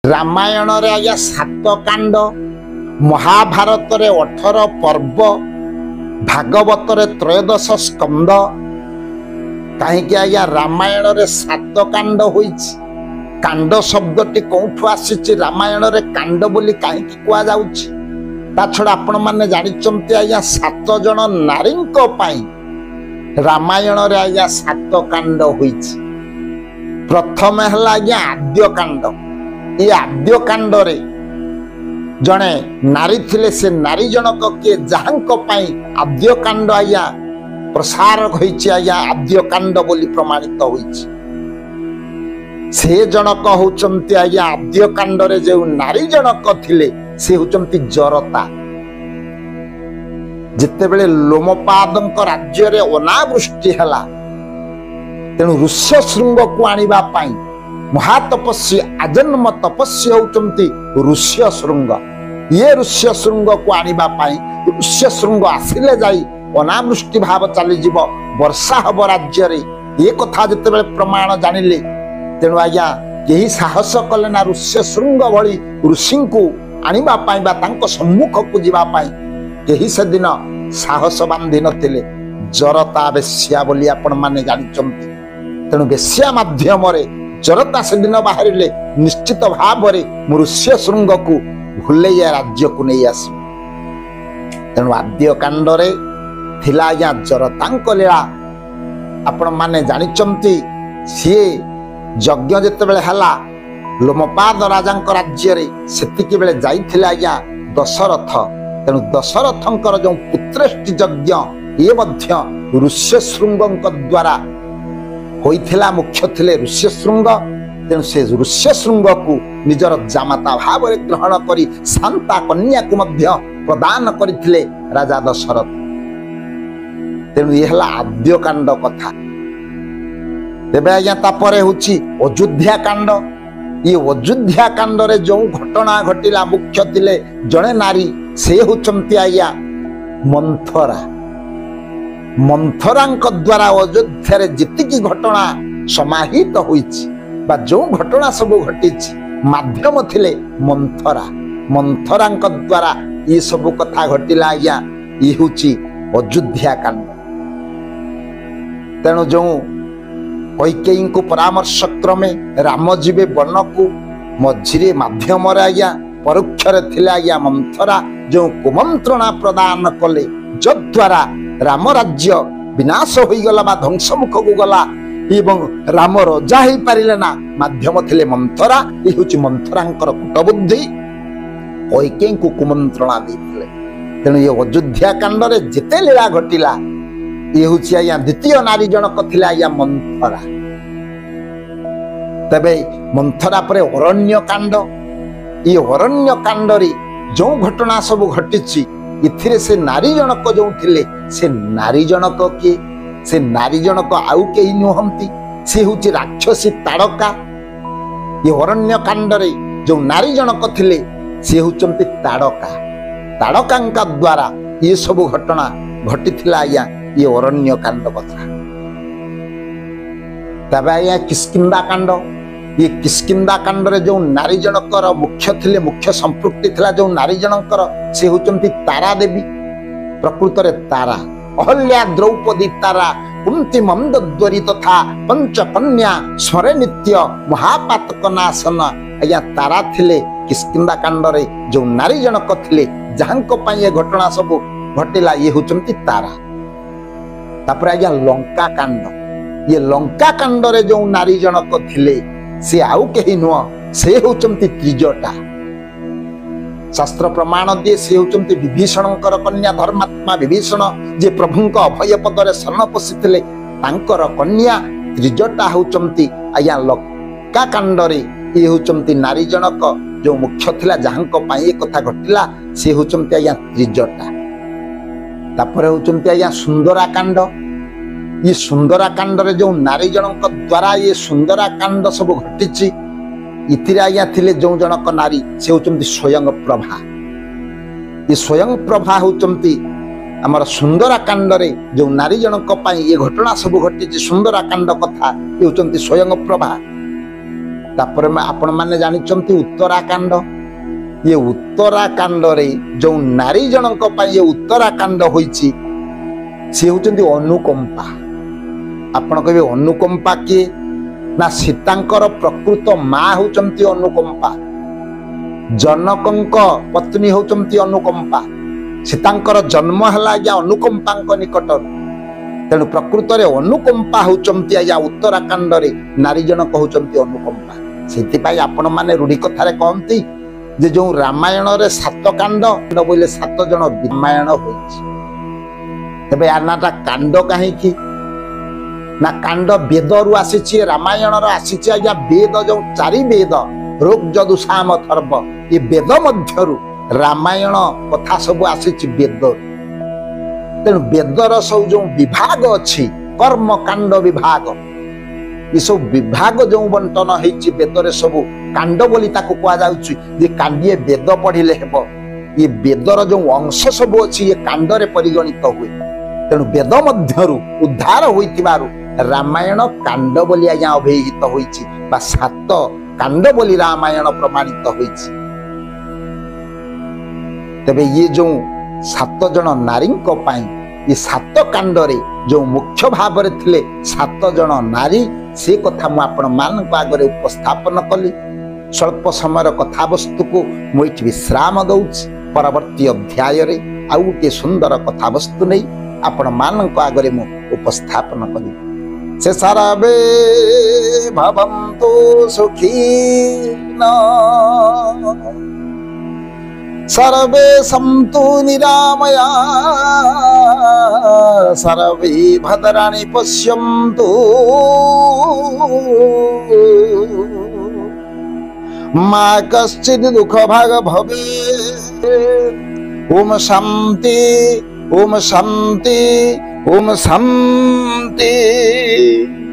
रामायण रे आज्ञा 7 कांड, महाभारत रे 18 पर्व, भागवत रे 13 स्कंद। कहीं आज्ञा रामायण रे 7 कांड होइछि। कांड शब्दटी कोठु आसीछि? रामायण रे कांड बोली कहीं कुआ जाउछि? ता छड़ा आपण माने जानिचंती आज्ञा 7 जन नारींको पाई रामायण रे आज्ञा 7 कांड होइछि। प्रथम हला आज्ञा आद्य कांड। ये आद्य कांड रे जने नारी थिले, से नारी जनक के जहांको पाई आद्य कांड आज्ञा प्रसार होइछि। आज्ञा आद्य कांड बोली प्रमाणित होइछि। से जनक होचंती आज्ञा आद्य कांड रे जे नारी जनक थिले से होचंती जरता। जिते बेले लोमपादंक राज्य रे अनावृष्टि हला, तेणु ऋष्य श्रृंग को आनिबा पाई महातपस्वी आजन्म तपस्वी होचंती ऋष्य श्रृंग। ये ऋष्य श्रृंग को आनिबा पाई ऋष्य श्रृंग आसिले जाई अनावृष्टि भाव चली जीव, वर्षा हब राज्य रे। ये कथा जिते बेले प्रमाण जानिले, तेणु आज्ञा केही साहस कले ना ऋष्य श्रृंग भली ऋषि को आनिबा पाई बा तांको सम्मुख को जीवा पाई केही से दिन साहस बांधी नथिले। जरता बेश्या बोली आपण माने जानिचंती। तेणु बेश्या माध्यम रे जरता से दिन बाहरिले निश्चित भाव रे ऋष्य श्रृंग को भूलैया राज्य को नहीं आसी। तेणु आद्य कांड रे थिला आज्ञा जरतांक लीला। आपण माने जानिचंती सिए यज्ञ जेते बेले हला लोमपाद राजांक राज्य रे, सेतिके बेले जाइथिले आज्ञा दशरथ। तेणु दशरथंकर जो पुत्रेष्टि यज्ञ ये मध्य ऋष्य श्रृंगक द्वारा होइथिला। मुख्य थिले ऋष्य श्रृंग। तेणु से ऋष्य श्रृंग को निजर जामाता भाव रे ग्रहण करी शांता कन्या को मध्य प्रदान करिथिले राजा दशरथ। तेणु ये हला आद्य कांड कथा। तेबे आज्ञा तापरे होछि अयोध्या कांड। ये अयोध्या कांड रे जो घटना घटिला, मुख्य थिले जणे नारी, से होचंती आज्ञा मंथरा। मंथरांक द्वारा अयोध्या रे जितिकी घटना समाहित होइछि बा जो घटना सब घटिछि माध्यम थिले मंथरा। मंथरांक द्वारा ये सब कथा घटिला आज्ञा। ये होछि अयोध्या कांड। तेणु जो कैकेयी को परामर्श क्रमे राम जीवे वन को मझिरे माध्यम रे आज्ञा परोक्ष रे थिले आज्ञा मंथरा जो कुमंत्रणा प्रदान कले, जद्वारा राम राज्य विनाश होई गला बा ध्वंस मुख को गला एवं राम राजा ही पारिले ना। माध्यम थिले मंथरा। ए होची मंथरांकर कुटबुद्धि कैकेयी को कुमंत्रणा देथिले। तेणु ये अयोध्या कांड रे जेते लीला घटिला, ये होची आज्ञा द्वितीय नारी जनक थिले आज्ञा मंथरा। तबे मंथरा परे अरण्य कांड। ये अरण्य कांड रे जो घटना सब घटिछि, इथिरे से नारी जनक जो थिले, से नारी जनक के से नारी जनक आउ केही नुहंती। से होची राक्षसी ताड़का। ये अरण्य कांड रे जो नारी जनक थिले, से होचंती ताड़का। ताड़कांका द्वारा ये सब घटना घटिथिला आज्ञा ये अरण्य कांड कथा। तबे आज्ञा किष्किंधा कांड। ये किष्किंधा कांड रे जो नारी जनकर मुख्य थिले, मुख्य संपृक्ति थिला जो नारी जनकर, से होचंती तारा देवी। प्रकृत रे तारा अहल्या, द्रौपदी तारा, कुंती मंदोदरी तथा पंच कन्या स्मरे नित्य महापातक नाशन आज्ञा तारा थिले। किष्किंधा कांड रे जो नारी जनक थिले, जहांको पाई ये घटना सब घटिला, ये होचंती तारा। तापर आज्ञा लंका कांड। ये लंका कांड रे जो नारी जनक थिले, से आउ केही नुह, से होचंती त्रिजटा। शास्त्र प्रमाण दिए से होचंती विभीषणकर कन्या धर्मात्मा विभीषण, जे प्रभुंक अभय पदरे शरण पशिथिले, तांकर कन्या त्रिजटा होचंती आज्ञा लंका कांड रे। ये होचंती नारी जनक जो मुख्य थिला, जहांको पाई ए कथा घटिला, से होचंती आज्ञा त्रिजटा। तापरे होचंती आज्ञा सुंदरा कांड। ये सुंदरा कांड रे जो नारी जनक द्वारा ये सुंदरा कांड सब घटिछि, इथिरे आज्ञा थिले जो जनक नारी, से होचंती स्वयं प्रभा। ये स्वयं प्रभा होचंती हमर सुंदरा कांड रे जो नारी जनक पाई ये घटना सब घटिछि। सुंदरा कांड कथा ये होचंती स्वयं प्रभा। तापर आपण माने जानिचंती उत्तराखंड ये उत्तराखंड रे जो नारी जनक पई ये उत्तराखंड होईची से होचंती अनुकंपा। आपण कहबे अनुकंपा के ना सीतांकर प्रकृत माँ होचंती अनुकंपा, जनकंक पत्नी होचंती अनुकंपा। सीतांकर जन्म हला या अनुकंपांक निकट, तेणु प्रकृत रे अनुकंपा होचंती या उत्तराखंड रे नारी जनक होचंती अनुकंपा। सेति पई आपण माने रूढ़ी कथारे कहंती जे जो रामायण रे 7 कांड बोले 7 जन रामायण होईची। तबे आनाटा कांड काहे की ना कांड वेद रु आसीची, रामायण रो आसीची या वेद जो 4 वेद ऋग यजु साम अथर्व ये वेद मध्यरु रामायण कथा सब आसीची वेद। तेणु वेदर सब जो विभाग अछि कर्म कांड विभाग ये सब विभाग जो बंटन होईची वेदरे सब कांड बोली ताको कुआ जाउची जे कांडिए वेद पढ़िले हेबो। ये वेदर जो अंश सब अछि ये कांडरे परिगणित हुए। तेणु वेद मध्यरु उद्धार होइतिबारु रामायण कांड बोली आज्ञा अभिहित होईची बा 7 कांड बोली रामायण प्रमाणित होईची। तबे ये जो 7 जन नारी को पाई ये 7 कांड रे जो मुख्य भाव रे थिले 7 जन नारी से कथा मु आपण मान को आगरे उपस्थापन कली। स्वल्प समय कथा वस्तु को मुइठ विश्राम दउछि। परवर्ती अध्याय रे आउ के सुंदर कथा वस्तु नै आपण मान को आगरे मु उपस्थापन कली। से सर्वे भवन्तु सुखिनो सर्वे सन्तु निरामया सर्वे भद्राणि पश्यन्तु मा कश्चित् दुःखभाग् भवेत्। ओम शान्ति ओम शान्ति ओम शान्ति।